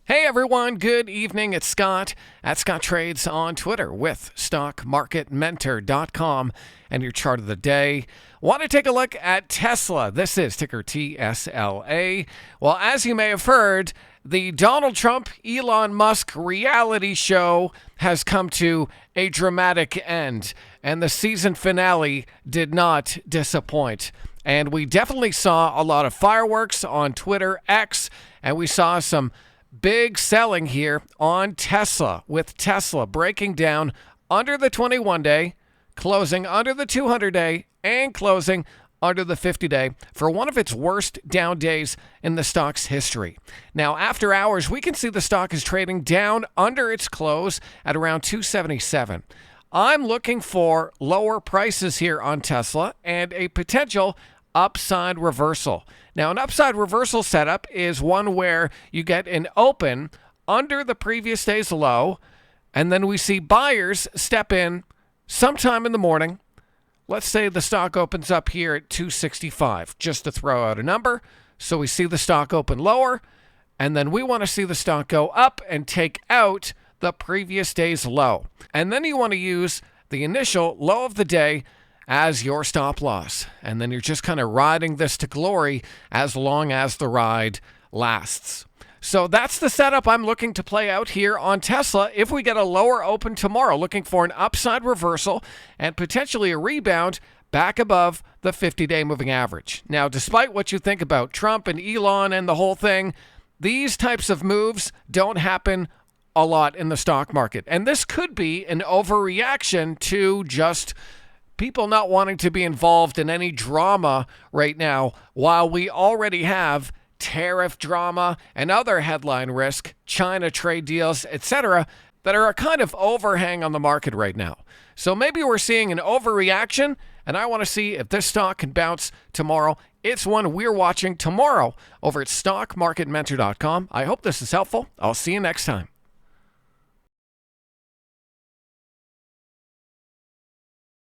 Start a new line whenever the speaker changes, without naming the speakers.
Hey everyone, good evening. It's Scott at Scott Trades on Twitter with StockMarketMentor.com and your chart of the day. Want to take a look at Tesla. This is ticker TSLA. Well, as you may have heard, the Donald Trump, Elon Musk reality show has come to a dramatic end, and the season finale did not disappoint. And we definitely saw a lot of fireworks on Twitter X, and we saw some big selling here on Tesla, with Tesla breaking down under the 21-day, closing under the 200-day, and closing under the 50-day for one of its worst down days in the stock's history. Now, after hours, we can see the stock is trading down under its close at around 277. I'm looking for lower prices here on Tesla and a potential upside reversal. Now, an upside reversal setup is one where you get an open under the previous day's low, and then we see buyers step in sometime in the morning. Let's say the stock opens up here at 265, just to throw out a number. So we see the stock open lower, and then we want to see the stock go up and take out the previous day's low. And then you want to use the initial low of the day as your stop loss. And then you're just kind of riding this to glory as long as the ride lasts. So that's the setup I'm looking to play out here on Tesla if we get a lower open tomorrow, looking for an upside reversal and potentially a rebound back above the 50-day moving average. Now, despite what you think about Trump and Elon and the whole thing, these types of moves don't happen a lot in the stock market. And this could be an overreaction to just people not wanting to be involved in any drama right now, while we already have tariff drama and other headline risk, China trade deals, etc., that are a kind of overhang on the market right now. So maybe we're seeing an overreaction, and I want to see if this stock can bounce tomorrow. It's one we're watching tomorrow over at StockMarketMentor.com. I hope this is helpful. I'll see you next time.